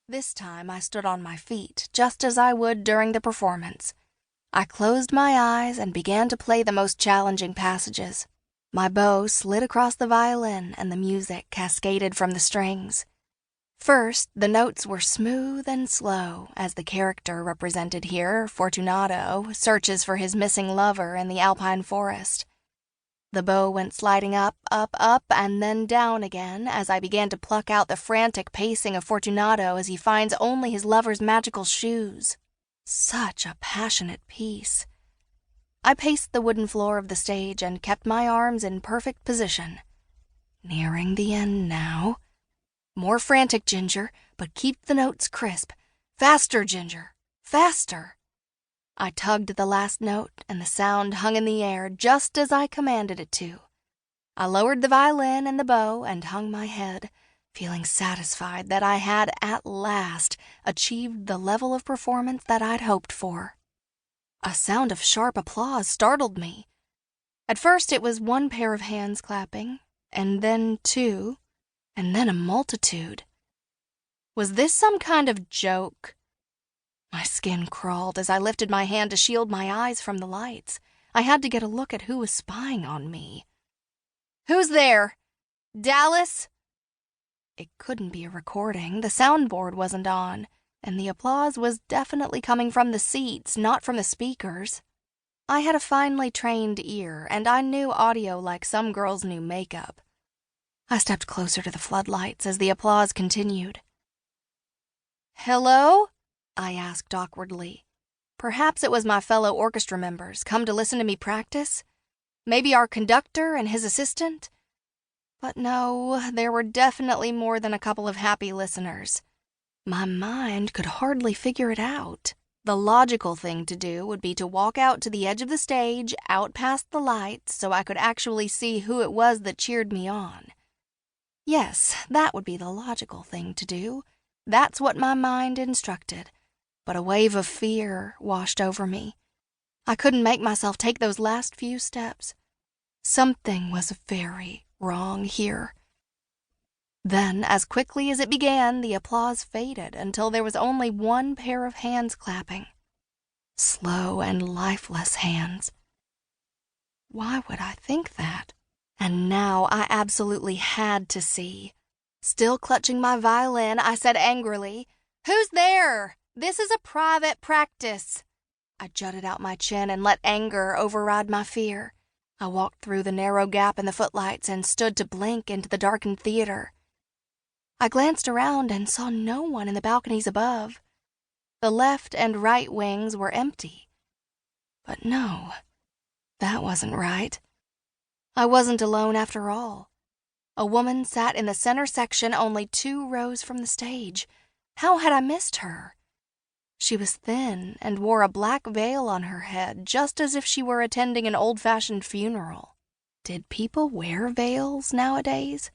This time I stood on my feet, just as I would during the performance. I closed my eyes and began to play the most challenging passages. My bow slid across the violin and the music cascaded from the strings. First, the notes were smooth and slow, as the character represented here, Fortunato, searches for his missing lover in the alpine forest. The bow went sliding up, up, up, and then down again as I began to pluck out the frantic pacing of Fortunato as he finds only his lover's magical shoes. Such a passionate piece. I paced the wooden floor of the stage and kept my arms in perfect position. Nearing the end now. More frantic, Ginger, but keep the notes crisp. Faster, Ginger, faster. I tugged the last note, and the sound hung in the air just as I commanded it to. I lowered the violin and the bow and hung my head, feeling satisfied that I had at last achieved the level of performance that I'd hoped for. A sound of sharp applause startled me. At first it was one pair of hands clapping, and then two, and then a multitude. Was this some kind of joke? My skin crawled as I lifted my hand to shield my eyes from the lights. I had to get a look at who was spying on me. "Who's there? Dallas?" It couldn't be a recording. The soundboard wasn't on, and the applause was definitely coming from the seats, not from the speakers. I had a finely trained ear, and I knew audio like some girls knew makeup. I stepped closer to the floodlights as the applause continued. "Hello?" I asked awkwardly. Perhaps it was my fellow orchestra members come to listen to me practice? Maybe our conductor and his assistant? But no, there were definitely more than a couple of happy listeners. My mind could hardly figure it out. The logical thing to do would be to walk out to the edge of the stage, out past the lights, so I could actually see who it was that cheered me on. Yes, that would be the logical thing to do. That's what my mind instructed. But a wave of fear washed over me. I couldn't make myself take those last few steps. Something was very wrong here. Then, as quickly as it began, the applause faded until there was only one pair of hands clapping. Slow and lifeless hands. Why would I think that? And now I absolutely had to see. Still clutching my violin, I said angrily, "Who's there? This is a private practice." I jutted out my chin and let anger override my fear. I walked through the narrow gap in the footlights and stood to blink into the darkened theater. I glanced around and saw no one in the balconies above. The left and right wings were empty. But no, that wasn't right. I wasn't alone after all. A woman sat in the center section only 2 rows from the stage. How had I missed her? She was thin and wore a black veil on her head, just as if she were attending an old-fashioned funeral. Did people wear veils nowadays?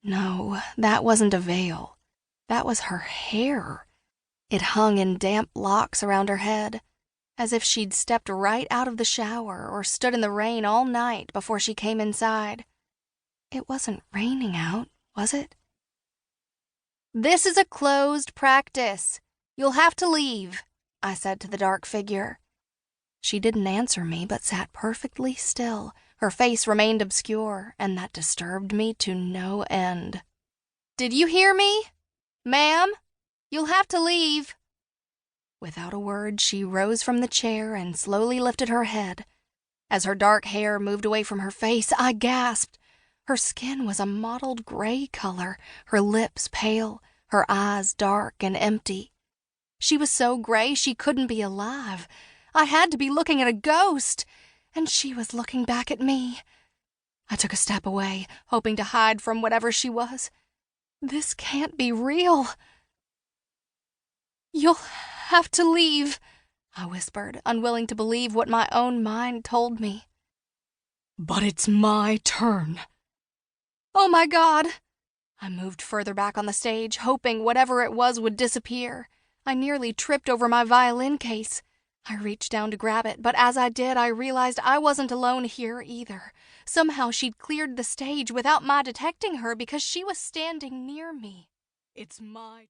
No, that wasn't a veil. That was her hair. It hung in damp locks around her head, as if she'd stepped right out of the shower or stood in the rain all night before she came inside. It wasn't raining out, was it? "This is a closed practice. You'll have to leave," I said to the dark figure. She didn't answer me, but sat perfectly still. Her face remained obscure, and that disturbed me to no end. "Did you hear me? Ma'am, you'll have to leave." Without a word, she rose from the chair and slowly lifted her head. As her dark hair moved away from her face, I gasped. Her skin was a mottled gray color, her lips pale, her eyes dark and empty. She was so gray she couldn't be alive. I had to be looking at a ghost, and she was looking back at me. I took a step away, hoping to hide from whatever she was. This can't be real. "You'll have to leave," I whispered, unwilling to believe what my own mind told me. "But it's my turn." "Oh my God!" I moved further back on the stage, hoping whatever it was would disappear. I nearly tripped over my violin case. I reached down to grab it, but as I did, I realized I wasn't alone here either. Somehow she'd cleared the stage without my detecting her because she was standing near me. "It's my